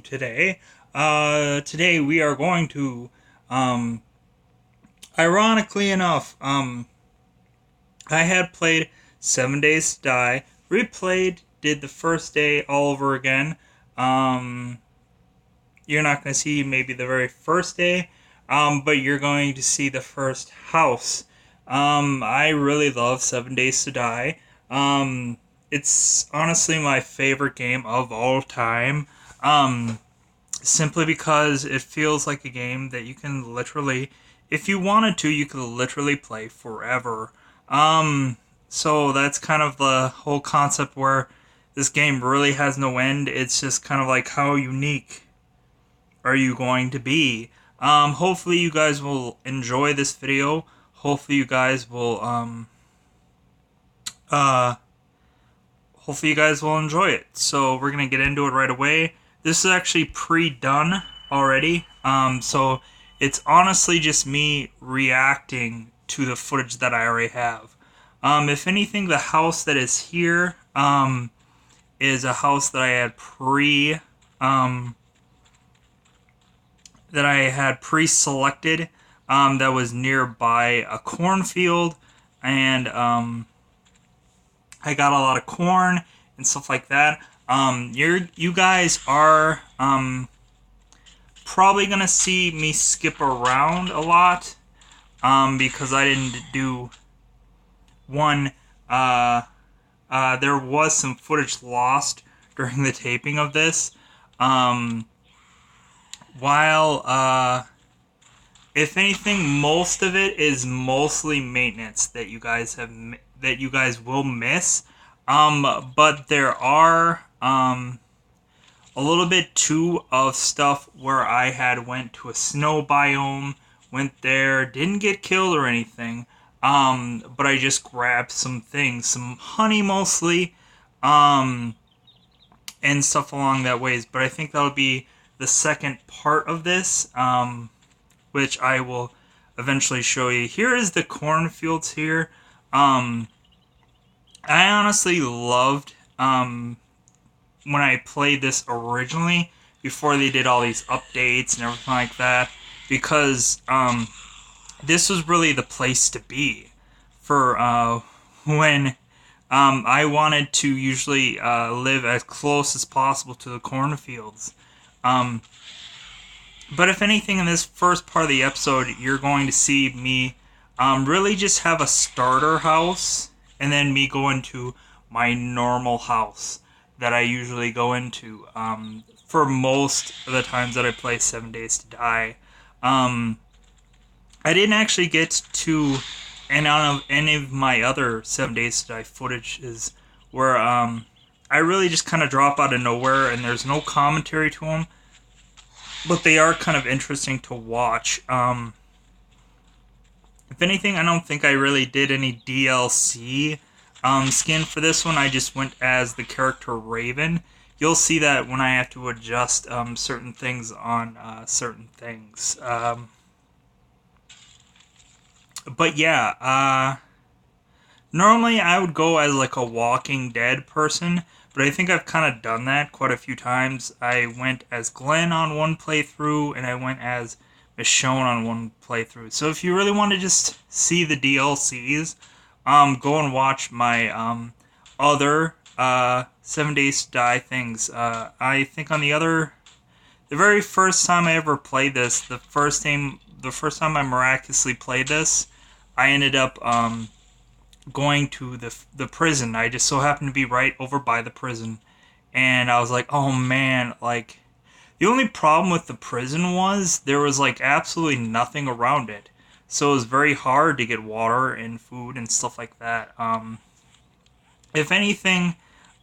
YouTube today. Today we are going to, um, ironically enough, I had played 7 Days to Die, replayed, did the first day all over again. Um, you're not going to see maybe the very first day, but you're going to see the first house. I really love 7 Days to Die. It's honestly my favorite game of all time. Simply because it feels like a game that you can literally, if you wanted to, you could literally play forever. So that's kind of the whole concept where this game really has no end. It's just kind of like, how unique are you going to be? Hopefully you guys will enjoy this video. Hopefully you guys will uh hopefully you guys will enjoy it. So we're gonna get into it right away. This is actually pre-done already. So it's honestly just me reacting to the footage that I already have. If anything, the house that is here is a house that I had um pre-selected, that was nearby a cornfield, and I got a lot of corn and stuff like that. You guys are probably gonna see me skip around a lot, because I didn't do one. There was some footage lost during the taping of this. Um, while if anything, most of it is mostly maintenance that you guys will miss. But there are a little bit too of stuff where I had went to a snow biome, went there, didn't get killed or anything. But I just grabbed some things, some honey mostly, um, and stuff along that ways. But I think that'll be the second part of this, which I will eventually show you. Here is the cornfields here. Um, I honestly loved when I played this originally, before they did all these updates and everything like that, because this was really the place to be for when I wanted to usually live as close as possible to the cornfields. Um, but if anything, in this first part of the episode, you're going to see me really just have a starter house, and then me go into my normal house that I usually go into for most of the times that I play 7 Days to Die. Um, I didn't actually get to any of my other 7 Days to Die footages where I really just kind of drop out of nowhere and there's no commentary to them, but they are kind of interesting to watch. If anything, I don't think I really did any DLC skin for this one. I just went as the character Raven. You'll see that when I have to adjust certain things on certain things. But yeah, normally I would go as like a Walking Dead person, but I think I've kind of done that quite a few times. I went as Glenn on one playthrough, and I went as Michonne on one playthrough. So if you really want to just see the DLCs, go and watch my other 7 Days to Die things. I think on the very first time I ever played this, the first time I miraculously played this, I ended up going to the prison. I just so happened to be right over by the prison, and I was like, oh man, like the only problem with the prison was there was like absolutely nothing around it, so it was very hard to get water and food and stuff like that. If anything,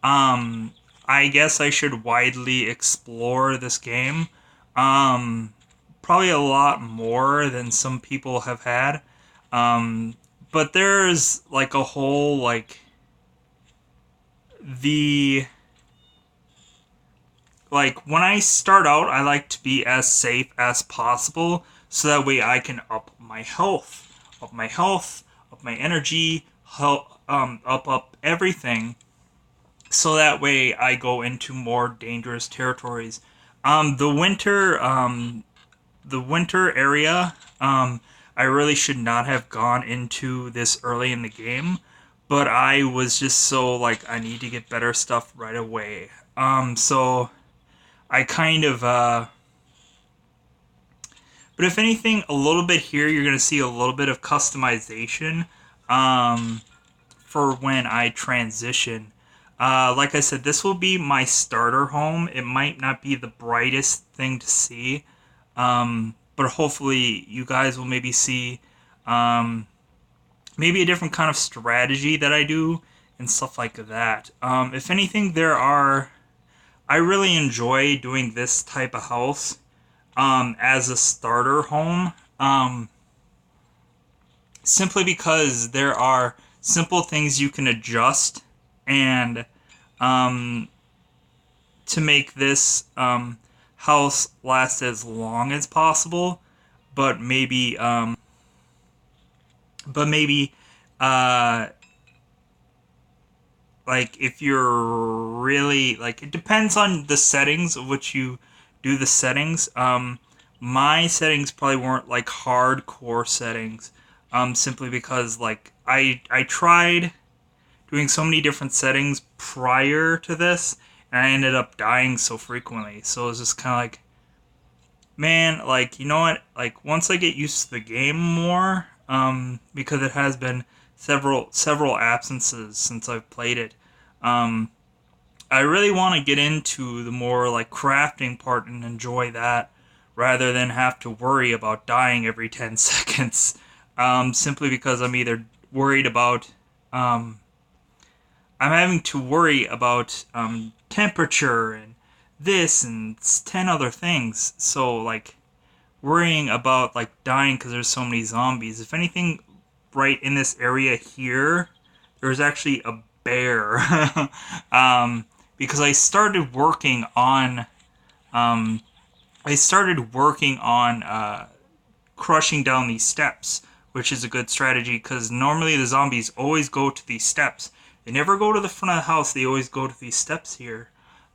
I guess I should widely explore this game. Um, Probably a lot more than some people have had. Um, but there's like a whole the when I start out, I like to be as safe as possible, so that way I can up my energy, up everything, so that way I go into more dangerous territories. The winter, the winter area, I really should not have gone into this early in the game, but I was just so like I need to get better stuff right away. So I kind of, but if anything, a little bit here, you're gonna see a little bit of customization, um, for when I transition. Like I said, this will be my starter home. It might not be the brightest thing to see, but hopefully you guys will maybe see um, maybe a different kind of strategy that I do and stuff like that. If anything, I really enjoy doing this type of house as a starter home, simply because there are simple things you can adjust and um, to make this house last as long as possible, but maybe uh, like if you're really like it depends on the settings of which you do the settings. My settings probably weren't like hardcore settings, simply because like I tried doing so many different settings prior to this, and I ended up dying so frequently. So it was just kind of like, man, like you know what? Like once I get used to the game more, because it has been several absences since I've played it. Um, I really want to get into the more like crafting part and enjoy that rather than have to worry about dying every 10 seconds. Simply because I'm either worried about um, I'm having to worry about temperature and this and 10 other things. So, like, worrying about, like, dying because there's so many zombies. If anything, right in this area here, there's actually a bear. Because um, I started working on crushing down these steps, which is a good strategy because normally the zombies always go to these steps. They never go to the front of the house. They always go to these steps here,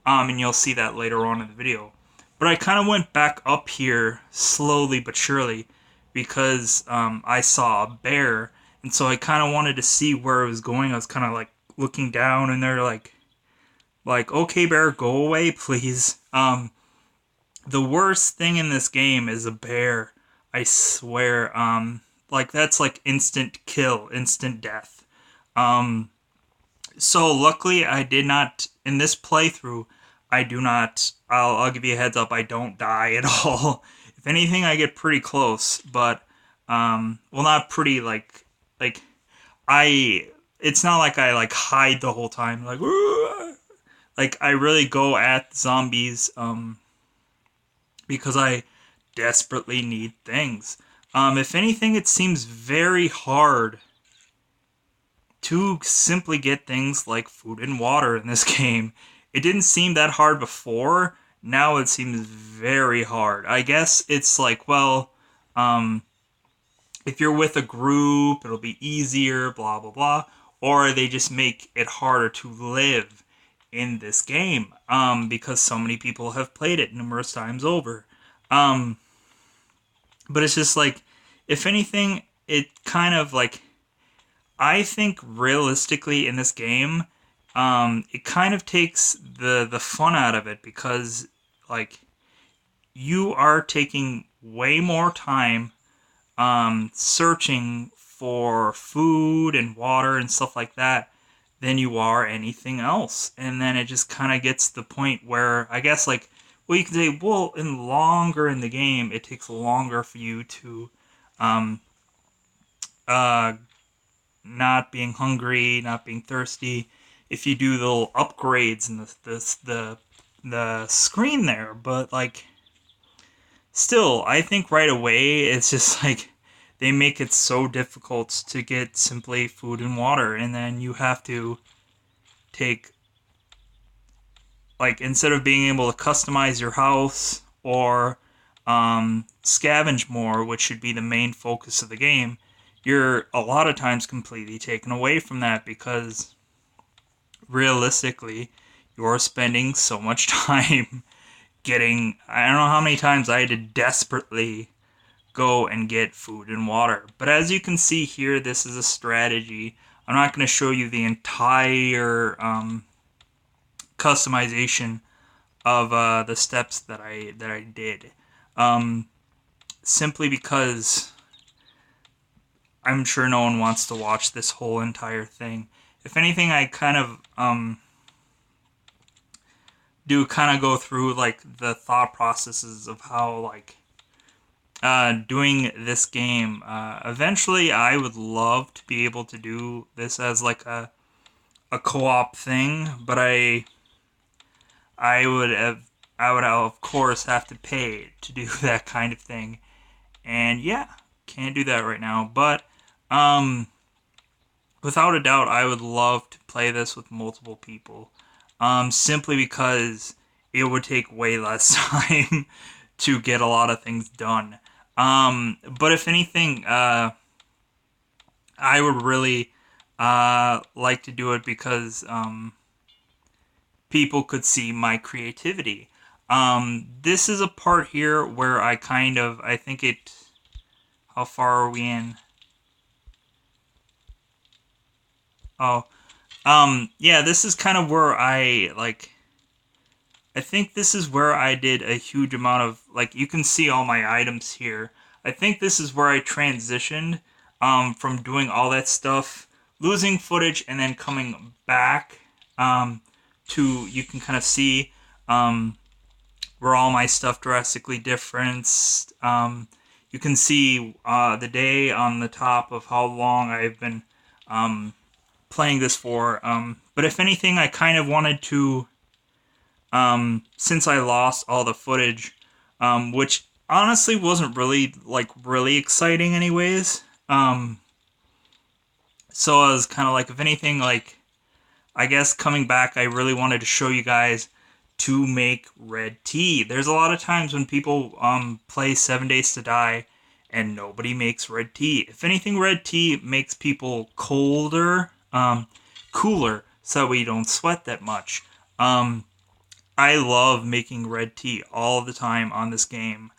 and you'll see that later on in the video. But I kind of went back up here slowly but surely because I saw a bear, and so I kind of wanted to see where it was going. I was kind of like looking down, and they're like, okay, bear, go away, please. The worst thing in this game is a bear. I swear. Like that's like instant kill, instant death. Um, so luckily I did not in this playthrough. I do not. I'll give you a heads up. I don't die at all. If anything, I get pretty close, but well, not pretty. Like I. It's not like I like hide the whole time. Like I really go at zombies. Because I desperately need things. If anything, it seems very hard to simply get things like food and water in this game. It didn't seem that hard before. Now it seems very hard. I guess it's like, well, um, if you're with a group, it'll be easier, blah, blah, blah. Or they just make it harder to live in this game because so many people have played it numerous times over. Um, but it's just like, if anything, it kind of like, I think realistically in this game, it kind of takes the fun out of it because like you are taking way more time searching for food and water and stuff like that than you are anything else. And then it just kind of gets to the point where I guess like, well, you can say, well, longer in the game, it takes longer for you to um, uh, not being hungry, not being thirsty. If you do the little upgrades in the screen there, but like still, I think right away it's just like they make it so difficult to get simply food and water, and then you have to take like instead of being able to customize your house or scavenge more, which should be the main focus of the game, you're a lot of times completely taken away from that because realistically, you're spending so much time getting, I don't know how many times I had to desperately go and get food and water. But as you can see here, this is a strategy. I'm not going to show you the entire customization of the steps that I did, simply because I'm sure no one wants to watch this whole entire thing. If anything, I kind of do kind of go through like the thought processes of how like doing this game. Eventually, I would love to be able to do this as like a co-op thing, but I would of course have to pay to do that kind of thing, and yeah, can't do that right now. But um, without a doubt, I would love to play this with multiple people, simply because it would take way less time to get a lot of things done. But if anything, I would really like to do it because people could see my creativity. This is a part here where I think it. How far are we in? Oh, yeah, this is kind of where I think this is where I did a huge amount of, like, you can see all my items here. I think this is where I transitioned from doing all that stuff, losing footage, and then coming back to, you can kind of see where all my stuff drastically different. You can see the day on the top of how long I've been playing this for. But if anything, I kind of wanted to, since I lost all the footage, which honestly wasn't really really exciting, anyways. So I was kind of like, if anything, like I guess coming back, I really wanted to show you guys to make red tea. There's a lot of times when people play 7 Days to Die and nobody makes red tea. If anything, red tea makes people colder, cooler, so that way you don't sweat that much. I love making red tea all the time on this game,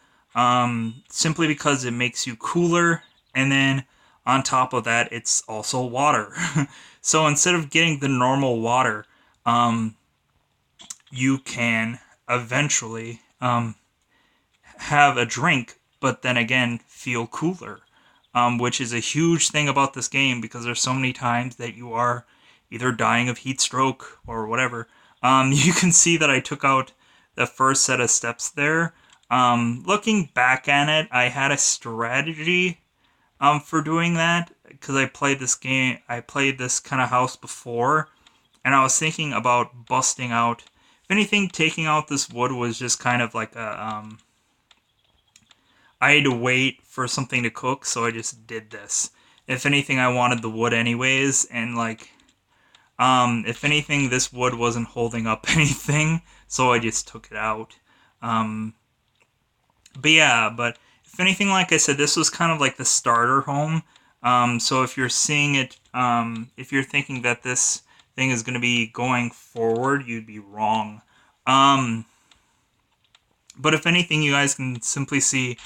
simply because it makes you cooler, and then on top of that, it's also water. So instead of getting the normal water, you can eventually have a drink, but then again feel cooler, which is a huge thing about this game because there's so many times that you are either dying of heat stroke or whatever. You can see that I took out the first set of steps there. Looking back at it, I had a strategy for doing that because I played this game. I played this kind of house before, and I was thinking about busting out. If anything, taking out this wood was just kind of like a I had to wait for something to cook, so I just did this. If anything, I wanted the wood anyways, and like, if anything, this wood wasn't holding up anything, so I just took it out. But yeah, but if anything, like I said, this was kind of like the starter home. So if you're seeing it, if you're thinking that this thing is going to be going forward, you'd be wrong. But if anything, you guys can simply see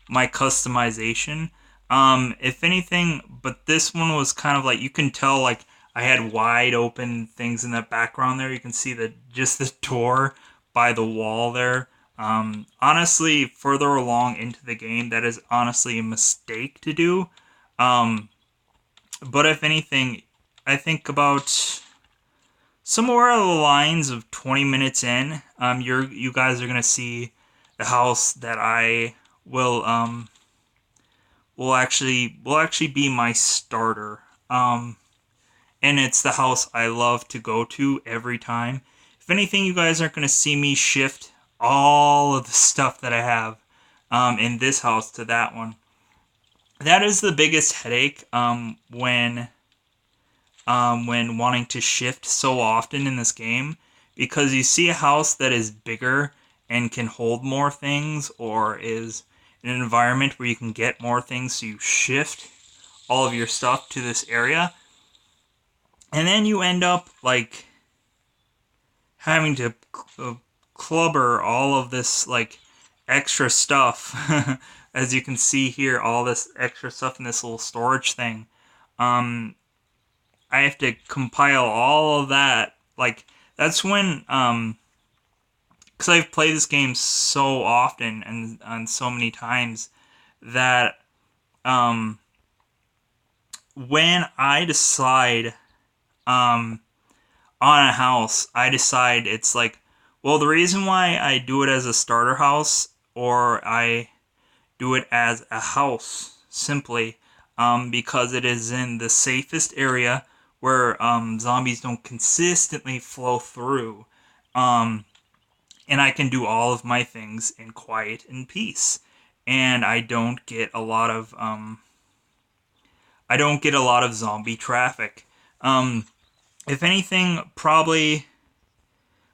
my customization. If anything, but this one was kind of like, you can tell like I had wide open things in the background there. You can see that just the door by the wall there. Honestly, further along into the game, that is honestly a mistake to do. But if anything, I think about somewhere along the lines of 20 minutes in, you guys are gonna see the house that I will actually be my starter. And it's the house I love to go to every time. If anything, you guys aren't gonna see me shift all of the stuff that I have in this house to that one. That is the biggest headache when wanting to shift so often in this game, because you see a house that is bigger and can hold more things, or is in an environment where you can get more things, so you shift all of your stuff to this area, and then you end up like having to clubber all of this like extra stuff. As you can see here, all this extra stuff in this little storage thing. Um, I have to compile all of that. Like that's when because I've played this game so often and so many times that um when I decide um on a house, I decide it's like, well, the reason why I do it as a starter house or I do it as a house simply because it is in the safest area where zombies don't consistently flow through. Um, and I can do all of my things in quiet and peace. And I don't get a lot of zombie traffic. If anything, probably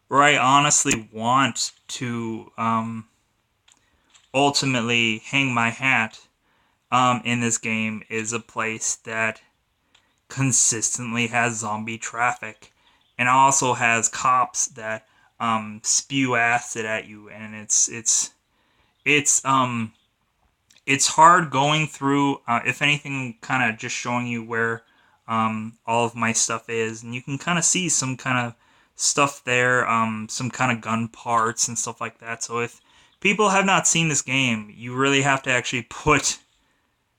where I honestly want to ultimately hang my hat in this game is a place that consistently has zombie traffic and also has cops that spew acid at you, and it's it's hard going through. If anything, kind of just showing you where all of my stuff is, and you can kind of see some kind of stuff there, some kind of gun parts and stuff like that. So if people have not seen this game, you really have to actually put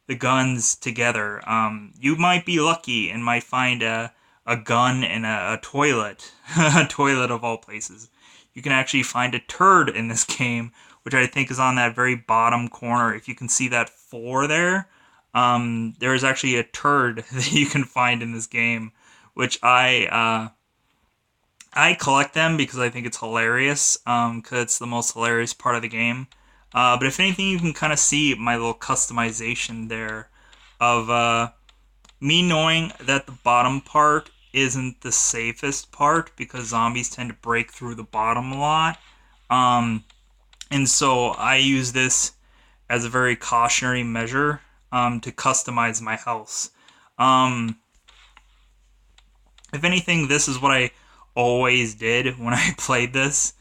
the guns together. You might be lucky and might find a gun in a toilet, a toilet of all places. You can actually find a turd in this game, which I think is on that very bottom corner. If you can see that 4 there, there is actually a turd that you can find in this game, which I collect them because I think it's hilarious, because it's the most hilarious part of the game. But if anything, you can kind of see my little customization there of me knowing that the bottom part isn't the safest part because zombies tend to break through the bottom a lot. Um, and so I use this as a very cautionary measure to customize my house. Um, if anything, this is what I always did when I played this.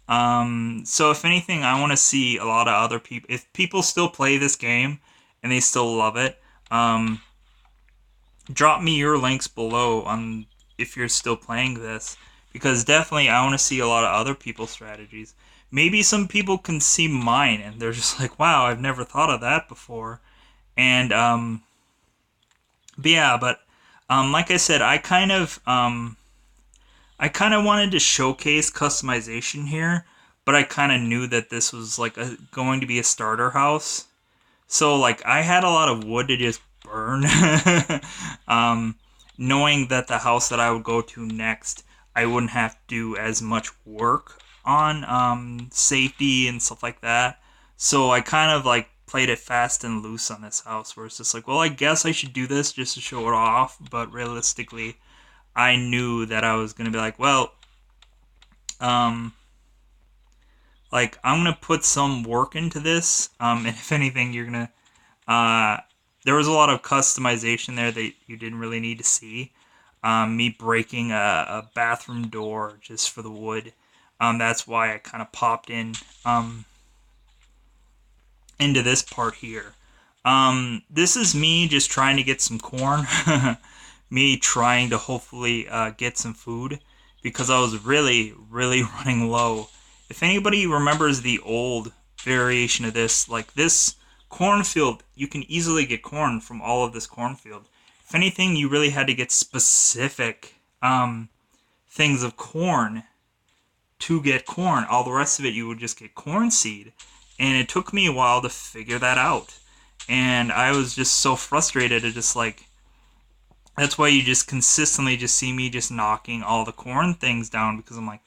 So if anything, I want to see a lot of other people. If people still play this game and they still love it, drop me your links below on if you're still playing this, because definitely I want to see a lot of other people's strategies. Maybe some people can see mine and they're just like, "Wow, I've never thought of that before." And but yeah, but like I said, I kind of wanted to showcase customization here, but I kind of knew that this was like going to be a starter house. So like I had a lot of wood to just burn, knowing that the house that I would go to next, I wouldn't have to do as much work on safety and stuff like that. So I kind of like played it fast and loose on this house, where it's just like, well, I guess I should do this just to show it off, but realistically, I knew that I was gonna be like, well, um, like I'm gonna put some work into this, and if anything, you're gonna, uh, there was a lot of customization there that you didn't really need to see. Me breaking a bathroom door just for the wood. That's why I kind of popped in into this part here. This is me just trying to get some corn. Me trying to hopefully get some food because I was really, really running low. If anybody remembers the old variation of this, like this cornfield, you can easily get corn from all of this cornfield. If anything, you really had to get specific things of corn to get corn. All the rest of it, you would just get corn seed. And it took me a while to figure that out. And I was just so frustrated at just like, that's why you just consistently just see me just knocking all the corn things down because I'm like,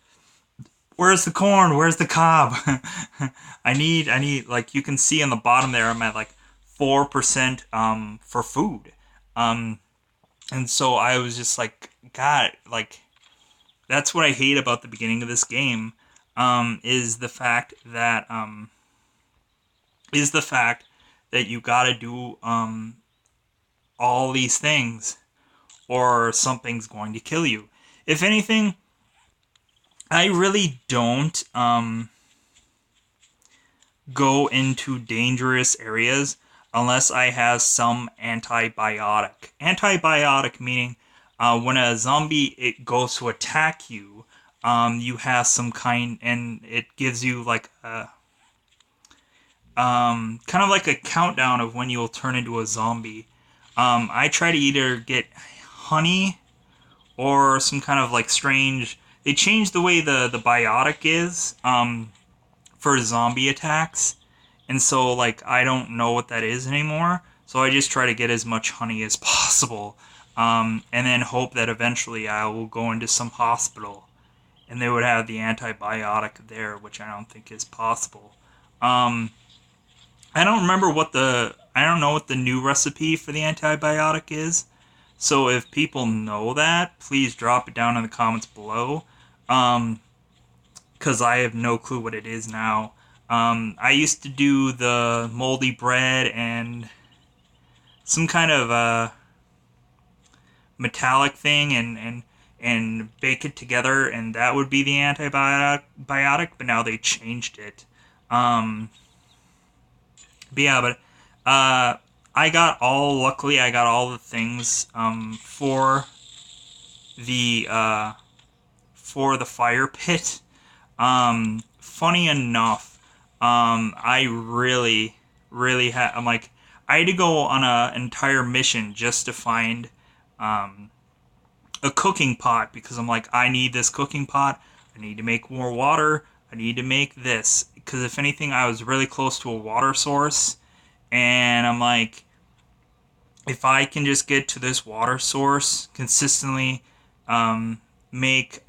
where's the corn? Where's the cob? I need like you can see on the bottom there I'm at like 4% for food. Um and so I was just like, God, like that's what I hate about the beginning of this game, is the fact that you gotta do all these things or something's going to kill you. If anything, I really don't go into dangerous areas unless I have some antibiotic. Antibiotic meaning when a zombie it goes to attack you, you have some kind, and it gives you like a kind of like a countdown of when you'll turn into a zombie. I try to either get honey or some kind of like strange. They changed the way the biotic is for zombie attacks, and so like I don't know what that is anymore. So I just try to get as much honey as possible, and then hope that eventually I will go into some hospital and they would have the antibiotic there, which I don't think is possible. Um, I don't remember what the I don't know what the new recipe for the antibiotic is. So if people know that, please drop it down in the comments below. Because I have no clue what it is now. I used to do the moldy bread and some kind of metallic thing and bake it together, and that would be the antibiotic. But now they changed it. Um, but yeah, but luckily I got all the things for the fire pit. Funny enough, I I'm like, I had to go on an entire mission just to find um, a cooking pot because I'm like, I need this cooking pot. I need to make more water. I need to make this because if anything, I was really close to a water source, and I'm like, if I can just get to this water source consistently, make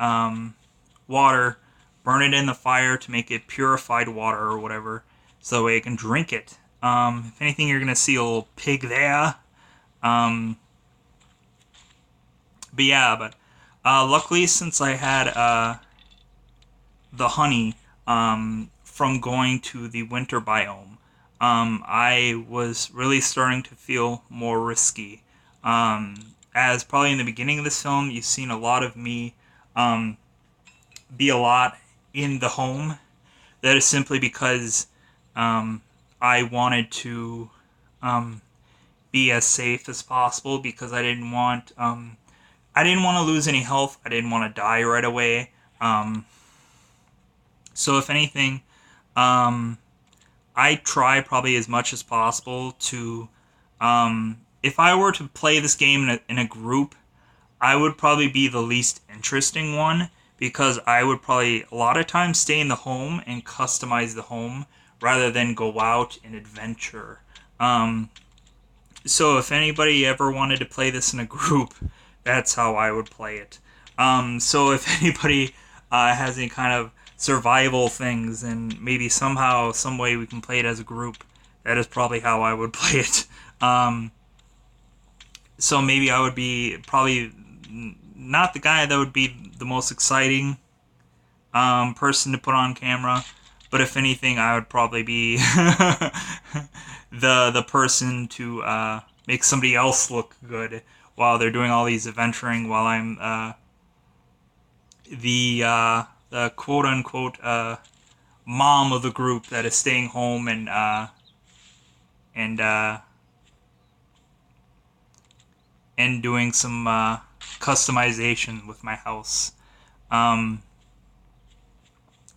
water, burn it in the fire to make it purified water or whatever, so that way I can drink it. If anything, you're gonna see a little pig there. Um, but yeah, but luckily since I had the honey from going to the winter biome, I was really starting to feel more risky. As probably in the beginning of this film, you've seen a lot of me um, be a lot in the home. That is simply because um, I wanted to um, be as safe as possible because I didn't want to lose any health. I didn't want to die right away. So if anything, um, I try probably as much as possible to. If I were to play this game in a group, I would probably be the least interesting one because I would probably a lot of times stay in the home and customize the home rather than go out and adventure. Um, so if anybody ever wanted to play this in a group, that's how I would play it. So if anybody has any kind of survival things and maybe somehow, some way we can play it as a group, that is probably how I would play it. So maybe I would be probably not the guy that would be the most exciting person to put on camera, but if anything, I would probably be the person to make somebody else look good while they're doing all these adventuring, while I'm the quote unquote mom of the group that is staying home and uh, and doing some customization with my house. Um,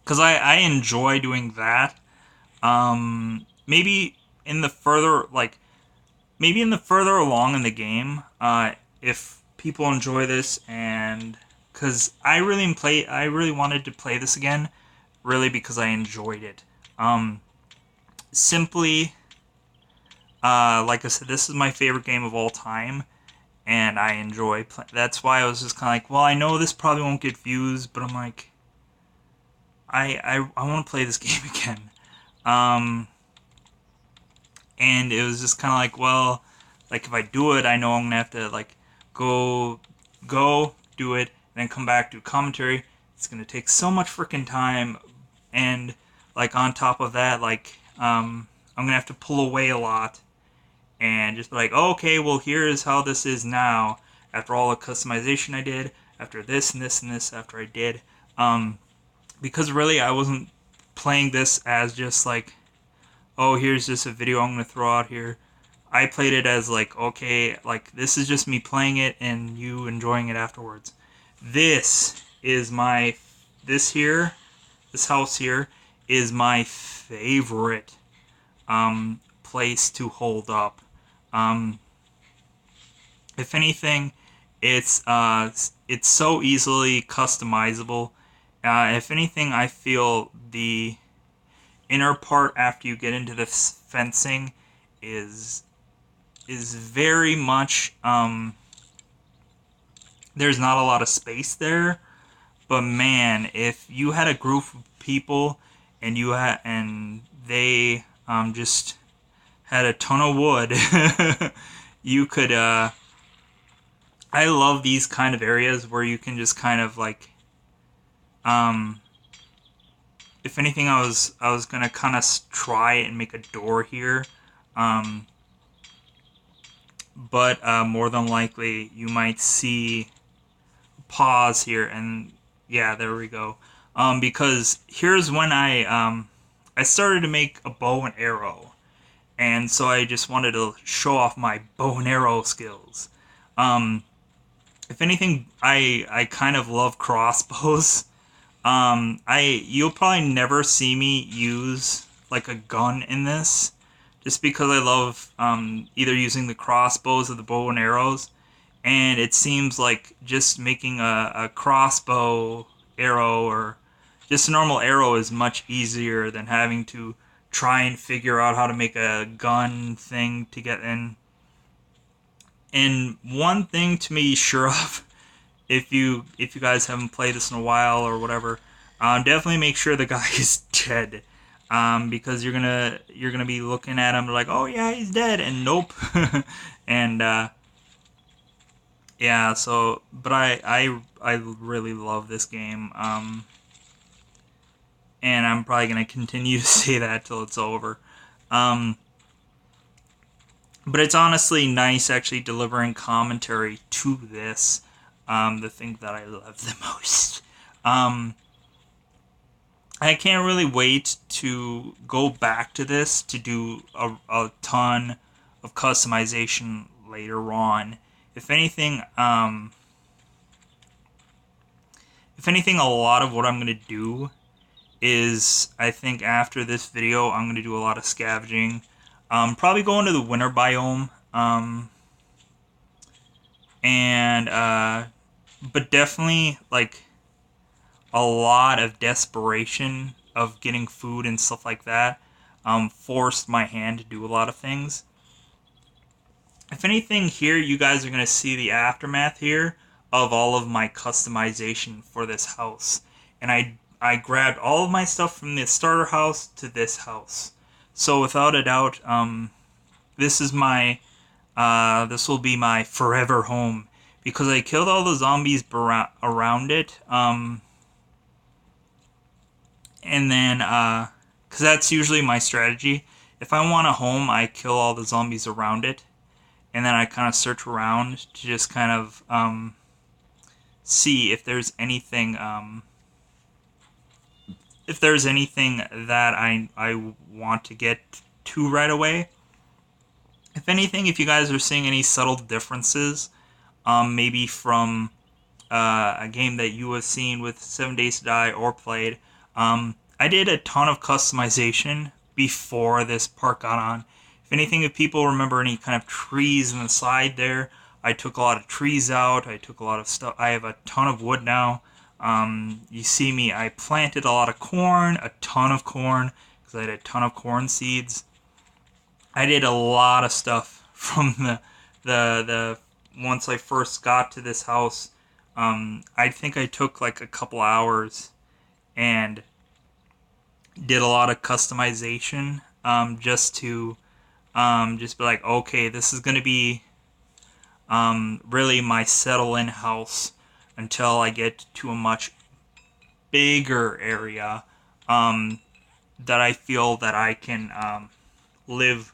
because I enjoy doing that. Maybe in the further like maybe in the further along in the game, if people enjoy this, and because I really wanted to play this again, really because I enjoyed it. Simply, like I said, this is my favorite game of all time, and I enjoy. That's why I was just kind of like, well, I know this probably won't get views, but I'm like, I want to play this game again. And it was just kind of like, well, like if I do it, I know I'm gonna have to like go do it and then come back do commentary. It's gonna take so much freaking time, and like on top of that, like I'm gonna have to pull away a lot and just be like, oh, okay, well here's how this is now after all the customization I did, after this and this and this after I did. because really I wasn't playing this as just like, oh, here's just a video I'm gonna throw out here. I played it as like, okay, like this is just me playing it and you enjoying it afterwards. This is my, this here, this house here is my favorite place to hold up. Um, if anything, it's so easily customizable. If anything, I feel the inner part after you get into the fencing is very much there's not a lot of space there, but man, if you had a group of people and they just had a ton of wood, you could I love these kind of areas where you can just kind of like um if anything, I was gonna kind of try and make a door here, um, but more than likely you might see pause here, and yeah, there we go. Because here's when I started to make a bow and arrow, and so I just wanted to show off my bow and arrow skills. Um, if anything, I kind of love crossbows. You'll probably never see me use like a gun in this, just because I love either using the crossbows or the bow and arrows, and it seems like just making a crossbow arrow or just a normal arrow is much easier than having to try and figure out how to make a gun thing to get in. And one thing to be sure of, if you guys haven't played this in a while or whatever, definitely make sure the guy is dead, because you're gonna be looking at him like, oh yeah, he's dead, and nope, and yeah. So, but I really love this game, and I'm probably gonna continue to say that till it's over. Um, but it's honestly nice actually delivering commentary to this. The thing that I love the most. I can't really wait to go back to this to do a ton of customization later on. If anything, a lot of what I'm gonna do is, I think after this video, I'm gonna do a lot of scavenging. Probably go into the winter biome. And but definitely like a lot of desperation of getting food and stuff like that forced my hand to do a lot of things. If anything, here you guys are going to see the aftermath here of all of my customization for this house. And I grabbed all of my stuff from the starter house to this house. So without a doubt, this is my this will be my forever home, because I killed all the zombies around it. And then, because that's usually my strategy. If I want a home, I kill all the zombies around it, and then I kind of search around to just kind of see if there's anything that I want to get to right away. If anything, if you guys are seeing any subtle differences, maybe from a game that you have seen with 7 Days to Die or played, I did a ton of customization before this part got on. If anything, if people remember any kind of trees in the side there, I took a lot of trees out. I took a lot of stuff. I have a ton of wood now. You see me, I planted a lot of corn, a ton of corn, because I had a ton of corn seeds. I did a lot of stuff from the once I first got to this house. I think I took like a couple hours and did a lot of customization, just to just be like, okay, this is gonna be really my settle-in house until I get to a much bigger area that I feel that I can live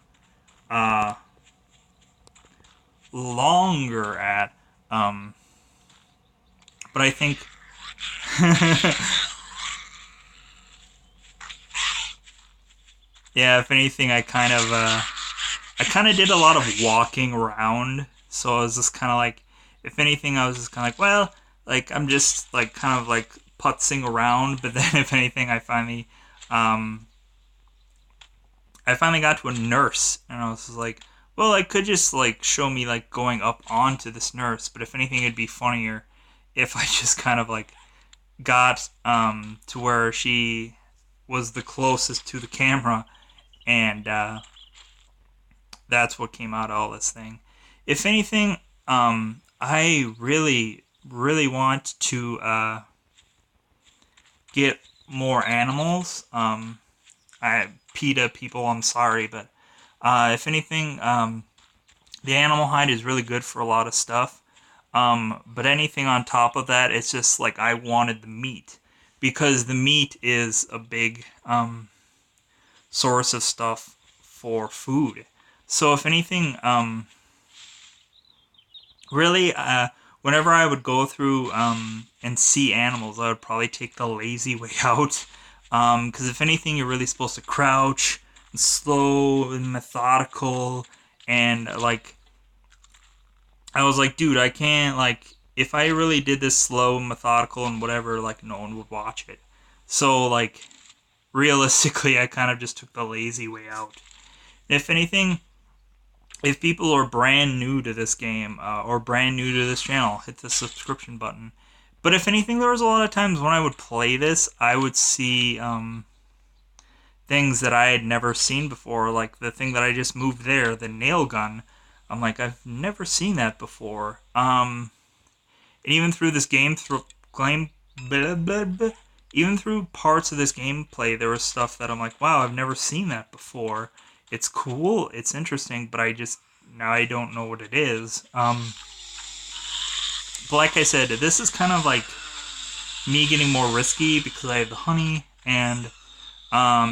longer at. But I think Yeah, if anything, I kind of did a lot of walking around, so I was just kind of like, if anything, I was just kind of like, well, like I'm just like kind of like putzing around. But then, if anything, um, I finally got to a nurse, and I was just like, well, I could just like show me like going up onto this nurse, but if anything, it'd be funnier if I just kind of like got to where she was the closest to the camera, and that's what came out of all this thing. If anything, I really want to get more animals. PETA people, I'm sorry, but if anything, the animal hide is really good for a lot of stuff. But anything on top of that, it's just like I wanted the meat because the meat is a big source of stuff for food. So if anything, really, whenever I would go through and see animals, I would probably take the lazy way out. Because if anything, you're really supposed to crouch and slow and methodical. And like, I was like, dude, I can't, like, if I really did this slow, methodical, and whatever, like, no one would watch it. So, like, realistically, I kind of just took the lazy way out. If anything, if people are brand new to this game or brand new to this channel, hit the subscription button. But if anything, there was a lot of times when I would play this, I would see things that I had never seen before, like the thing that I just moved there, the nail gun. I'm like, I've never seen that before. And even through this game, blah, blah, blah, even through parts of this gameplay, there was stuff that I'm like, wow, I've never seen that before. It's cool, it's interesting, but now I don't know what it is. But like I said, this is kind of like me getting more risky because I have the honey, and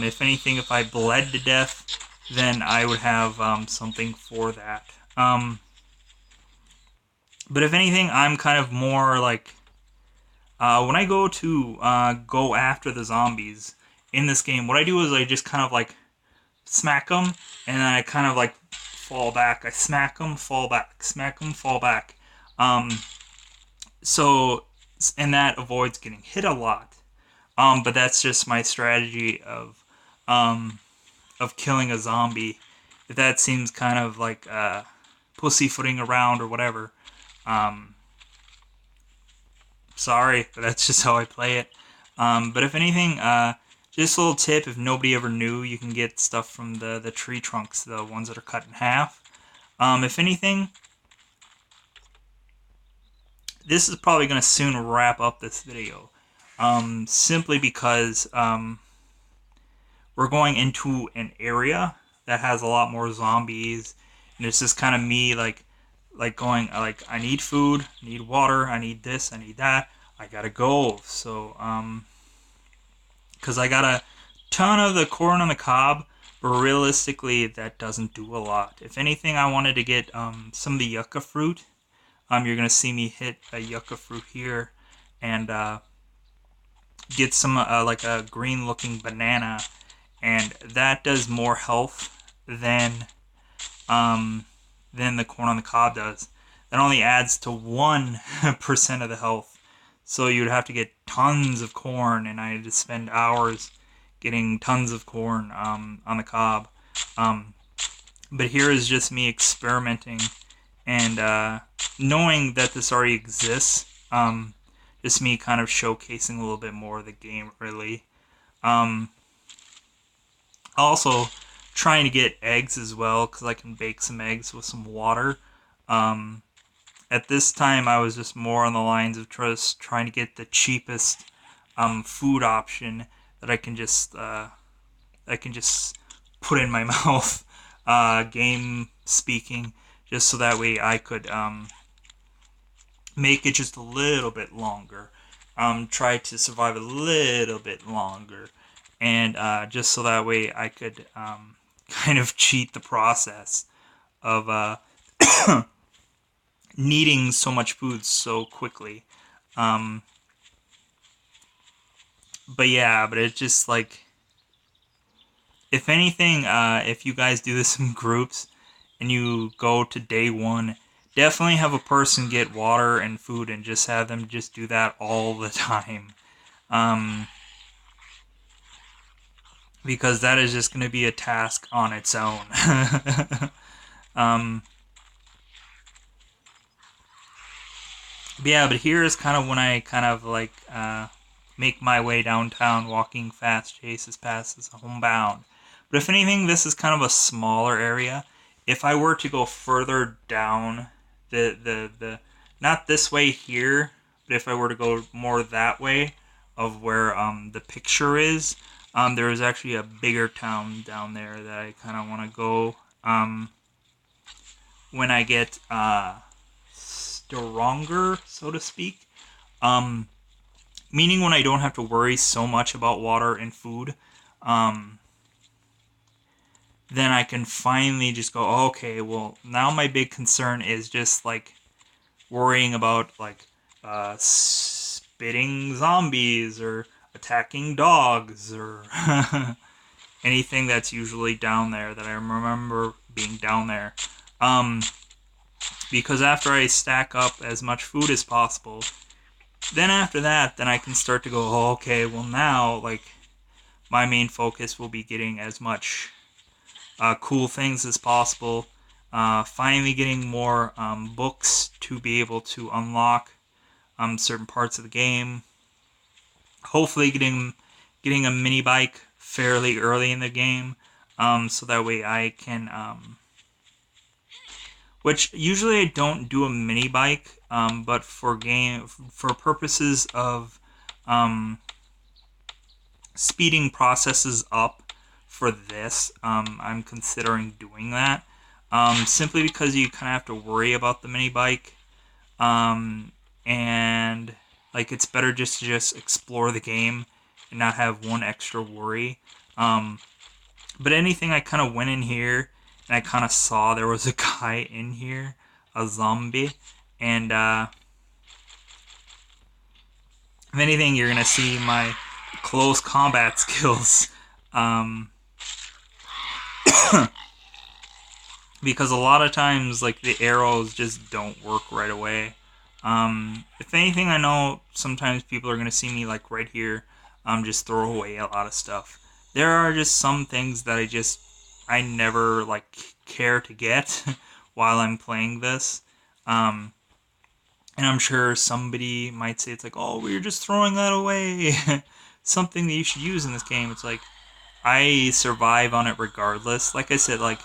if anything, if I bled to death, then I would have something for that. But if anything, I'm kind of more like when I go to go after the zombies in this game, what I do is I just kind of like smack them, and then I kind of like fall back. I smack them, fall back, smack them, fall back. Um, so and that avoids getting hit a lot. But that's just my strategy um, of killing a zombie. If that seems kind of like pussyfooting around or whatever, um, sorry, but that's just how I play it. But if anything, just a little tip: if nobody ever knew, you can get stuff from the tree trunks, the ones that are cut in half. If anything, this is probably going to soon wrap up this video. Simply because we're going into an area that has a lot more zombies, and it's just kind of me like going like I need food, I need water, I need this, I need that. I gotta go. So because I got a ton of the corn on the cob, but realistically that doesn't do a lot. If anything, I wanted to get some of the yucca fruit. You're gonna see me hit a yucca fruit here, and get some like a green looking banana, and that does more health um, than the corn on the cob does. That only adds to 1% of the health. So you'd have to get tons of corn, and I had to spend hours getting tons of corn on the cob. Um, but here is just me experimenting and knowing that this already exists. Just me kind of showcasing a little bit more of the game, really. Um, Also, trying to get eggs as well because I can bake some eggs with some water. Um, at this time, I was just more on the lines of just trying to get the cheapest food option that I can just put in my mouth. Game speaking, just so that way I could make it just a little bit longer. Try to survive a little bit longer, and just so that way I could kind of cheat the process of needing so much food so quickly. Um, but yeah, but it's just like if anything, if you guys do this in groups and you go to day one, definitely have a person get water and food and just have them just do that all the time. Um, because that is just going to be a task on its own. um, but yeah, but here is kind of when I kind of like make my way downtown, walking fast, chases past as homebound. But if anything, this is kind of a smaller area. If I were to go further down, the not this way here, but if I were to go more that way of where the picture is, there is actually a bigger town down there that I kind of want to go when I get stronger, so to speak. Um, Meaning when I don't have to worry so much about water and food, um, then I can finally just go, oh, okay, well, now my big concern is just like worrying about like spitting zombies or attacking dogs or anything that's usually down there that I remember being down there. Um, because after I stack up as much food as possible, then after that, then I can start to go, oh, okay, well now, like, my main focus will be getting as much cool things as possible. Finally getting more books to be able to unlock certain parts of the game. Hopefully getting a mini bike fairly early in the game, so that way I can which usually I don't do a mini bike, but for purposes of um, speeding processes up for this, I'm considering doing that. Simply because you kind of have to worry about the mini bike, um, and like it's better just to just explore the game and not have one extra worry. Um, but anything, I kind of went in here and I kind of saw there was a guy in here, a zombie, and if anything, you're gonna see my close combat skills, um, because a lot of times like the arrows just don't work right away. If anything, I know sometimes people are gonna see me like right here, just throw away a lot of stuff. There are just some things that I never like care to get while I'm playing this. Um, and I'm sure somebody might say it's like, oh, we're just throwing that away. Something that you should use in this game. It's like I survive on it regardless. Like I said, like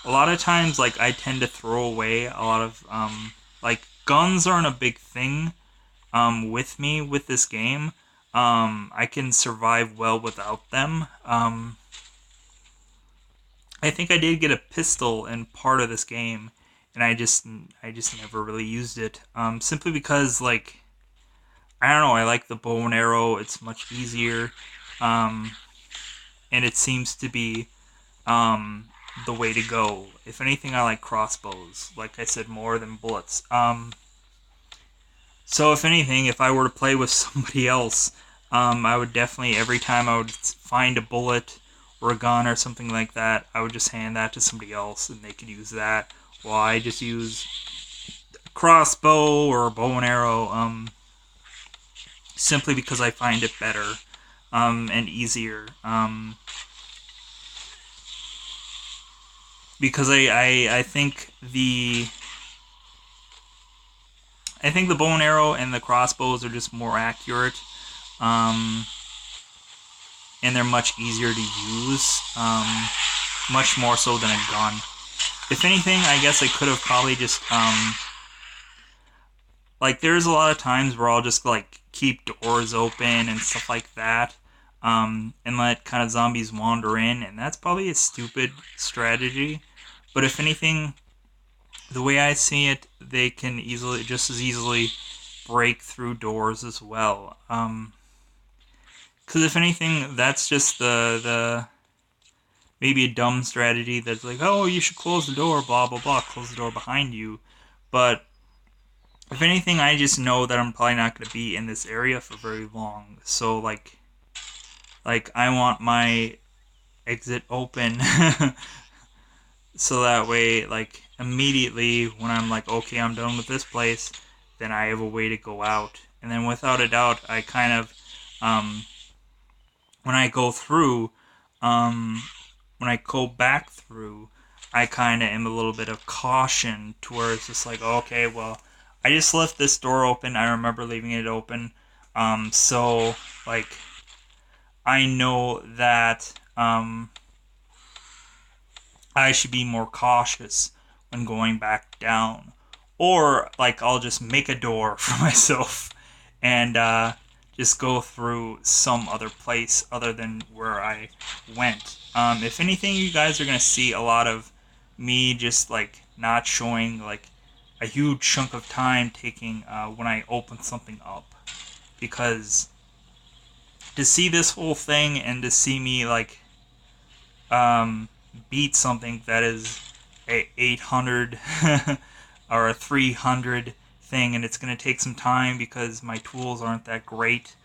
a lot of times, like I tend to throw away a lot of like guns aren't a big thing with me with this game. I can survive well without them. I think I did get a pistol in part of this game, and I just never really used it. Simply because like I don't know, I like the bow and arrow. It's much easier, um, and it seems to be um, the way to go. If anything, I like crossbows. Like I said, more than bullets. So if anything, if I were to play with somebody else, I would definitely every time I would find a bullet or a gun or something like that, I would just hand that to somebody else and they could use that. While I just use a crossbow or a bow and arrow, simply because I find it better and easier. Because I think the bow and arrow and the crossbows are just more accurate, um, and they're much easier to use, much more so than a gun. If anything, I guess I could have probably just like there's a lot of times where I'll just like keep doors open and stuff like that, and let kind of zombies wander in, and that's probably a stupid strategy. But if anything, the way I see it, they can just as easily, break through doors as well. Because if anything, that's just the maybe a dumb strategy that's like, oh, you should close the door, blah blah blah, close the door behind you. But if anything, I just know that I'm probably not going to be in this area for very long. So like I want my exit open. So that way, like, immediately when I'm like, okay, I'm done with this place, then I have a way to go out. And then without a doubt, I kind of, um, when I go through, um, when I go back through, I kind of am a little bit of caution to where it's just like, okay, well, I just left this door open. I remember leaving it open. So, like, I know that, I should be more cautious when going back down. Or, like, I'll just make a door for myself and just go through some other place other than where I went. If anything, you guys are going to see a lot of me just, like, not showing, like, a huge chunk of time taking when I open something up. Because to see this whole thing and to see me, like, um, beat something that is a 800 or a 300 thing, and it's going to take some time because my tools aren't that great.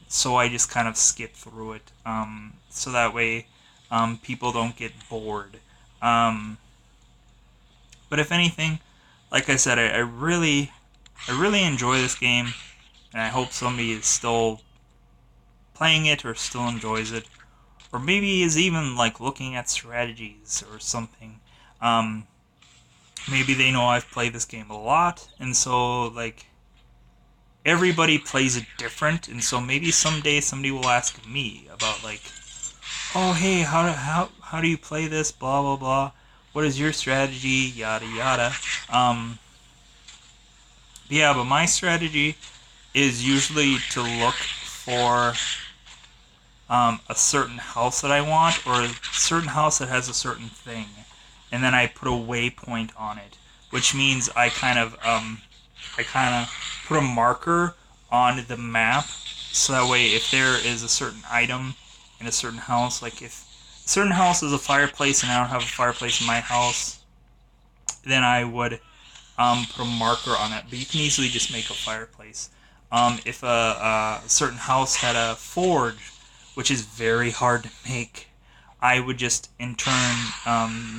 So I just kind of skip through it, so that way people don't get bored. Um, but if anything, like I said, I really enjoy this game, and I hope somebody is still playing it or still enjoys it, or maybe is even like looking at strategies or something. Um, Maybe they know I've played this game a lot, and so like everybody plays it different, and so maybe someday somebody will ask me about like, oh hey, how do you play this? Blah blah blah. What is your strategy? Yada yada. Um, yeah, but my strategy is usually to look for a certain house that I want, or a certain house that has a certain thing, and then I put a waypoint on it, which means I kind of put a marker on the map, so that way if there is a certain item in a certain house, like if a certain house is a fireplace and I don't have a fireplace in my house, then I would put a marker on it. But you can easily just make a fireplace. If a certain house had a forge, which is very hard to make, I would just in turn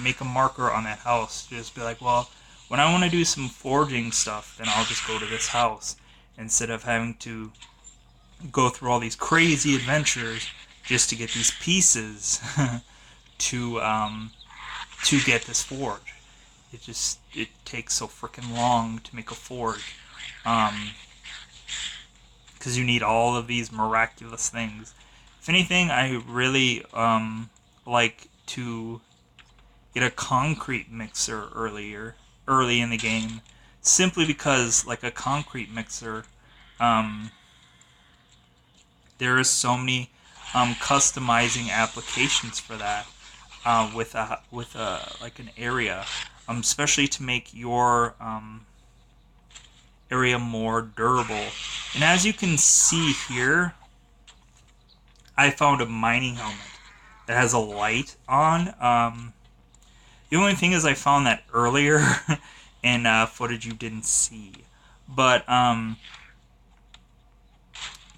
make a marker on that house. Just be like, well, when I want to do some forging stuff, then I'll just go to this house instead of having to go through all these crazy adventures just to get these pieces to um, to get this forge. It takes so freaking long to make a forge, because you need all of these miraculous things. If anything, I really like to get a concrete mixer early in the game, simply because like a concrete mixer, um, there is so many customizing applications for that with a like an area, especially to make your area more durable. And as you can see here, I found a mining helmet that has a light on. The only thing is I found that earlier in footage you didn't see. But,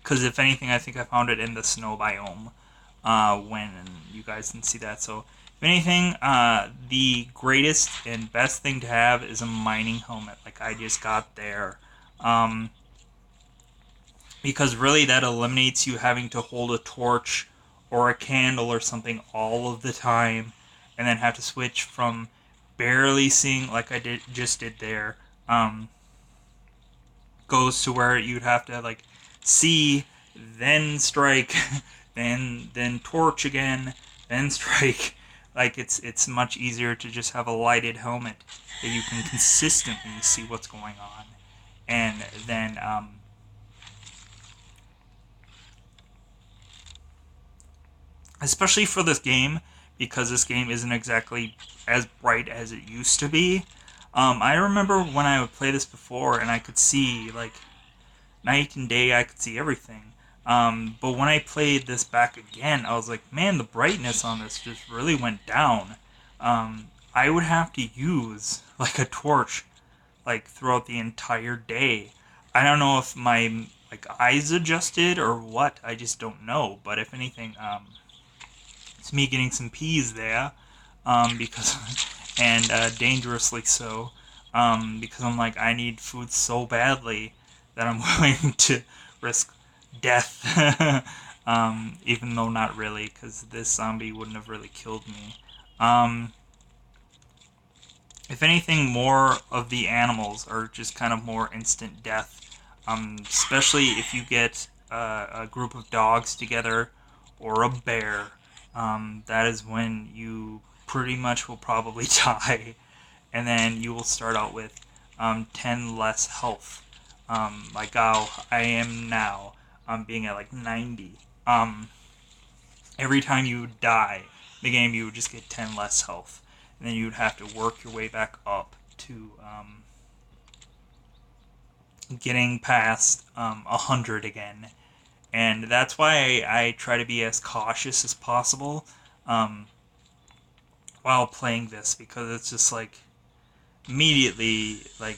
because if anything, I think I found it in the snow biome when you guys didn't see that. So, if anything, the greatest and best thing to have is a mining helmet, like I just got there. Um, because really that eliminates you having to hold a torch or a candle or something all of the time, and then have to switch from barely seeing like I did there, goes to where you'd have to like see, then strike, then torch again, then strike. Like it's much easier to just have a lighted helmet that you can consistently see what's going on, and then especially for this game, because this game isn't exactly as bright as it used to be. I remember when I would play this before and I could see, like, night and day, I could see everything. But when I played this back again, I was like, man, the brightness on this just really went down. I would have to use, like, a torch, like, throughout the entire day. I don't know if my, like, eyes adjusted or what, I just don't know. But if anything, It's me getting some peas there, because and dangerously so, because I'm like I need food so badly that I'm willing to risk death, even though not really, because this zombie wouldn't have really killed me. Um, if anything, more of the animals are just kind of more instant death. Especially if you get a group of dogs together or a bear. That is when you pretty much will probably die, and then you will start out with 10 less health. Like how I am now, being at like 90. Every time you die in the game, you would just get 10 less health, and then you'd have to work your way back up to getting past 100 again. And that's why I try to be as cautious as possible um, while playing this, because it's just like immediately, like,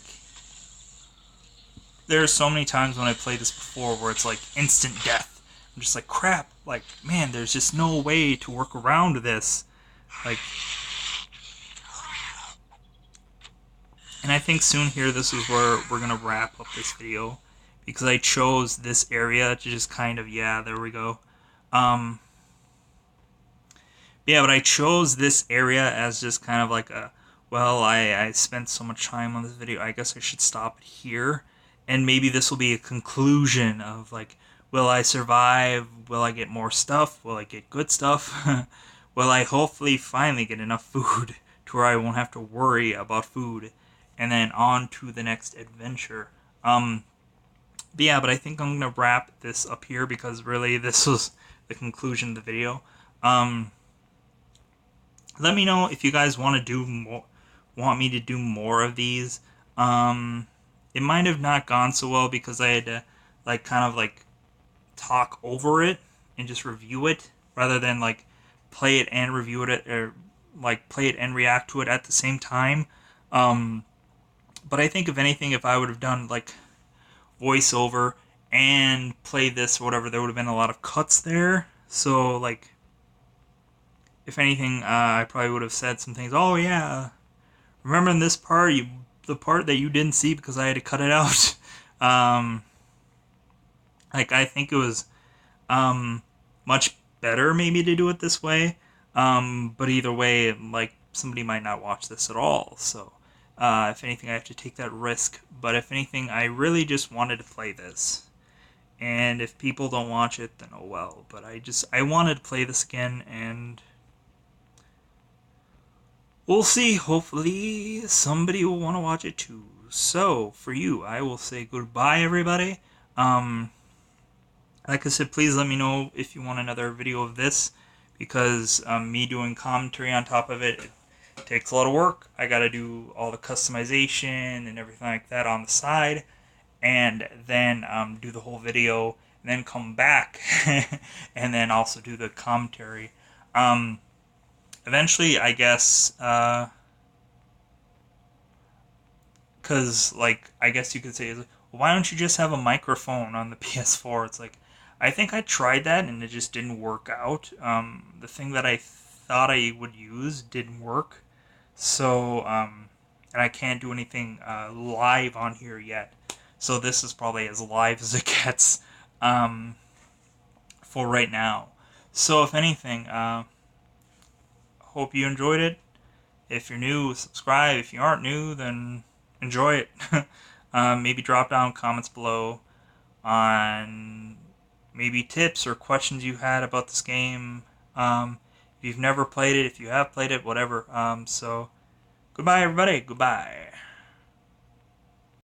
there's so many times when I played this before where it's like instant death. I'm just like, crap, like, man, there's just no way to work around this. Like, and I think soon here, this is where we're gonna wrap up this video, because I chose this area to just kind of, yeah, there we go. Um, yeah, but I chose this area as just kind of like a, well, I spent so much time on this video, I guess I should stop it here. And maybe this will be a conclusion of like, will I survive? Will I get more stuff? Will I get good stuff? Will I hopefully finally get enough food to where I won't have to worry about food? And then on to the next adventure. But yeah, but I think I'm gonna wrap this up here, because really this was the conclusion of the video. Let me know if you guys want to do more, want me to do more of these. It might have not gone so well because I had to like kind of like talk over it and just review it rather than like play it and review it, or like play it and react to it at the same time. But I think if anything, if I would have done like voiceover and play this or whatever, there would have been a lot of cuts there. So like, if anything, I probably would have said some things. Oh yeah, remember in this part, the part that you didn't see because I had to cut it out. um, like I think it was much better maybe to do it this way. But either way, like somebody might not watch this at all. So if anything, I have to take that risk. But if anything, I really just wanted to play this. And if people don't watch it, then oh well. But I wanted to play this again, and we'll see. Hopefully, somebody will want to watch it too. So, for you, I will say goodbye, everybody. Um, like I said, please let me know if you want another video of this, because me doing commentary on top of it takes a lot of work. I gotta do all the customization and everything like that on the side, and then do the whole video, and then come back, and then also do the commentary. Eventually, I guess, because like I guess you could say, well, why don't you just have a microphone on the PS4? It's like, I think I tried that and it just didn't work out. The thing that I thought I would use didn't work, so and I can't do anything live on here yet. So this is probably as live as it gets for right now. So if anything, hope you enjoyed it. If you're new, subscribe. If you aren't new, then enjoy it. Maybe drop down comments below on maybe tips or questions you had about this game. If you've never played it, if you have played it, whatever. So, goodbye, everybody. Goodbye.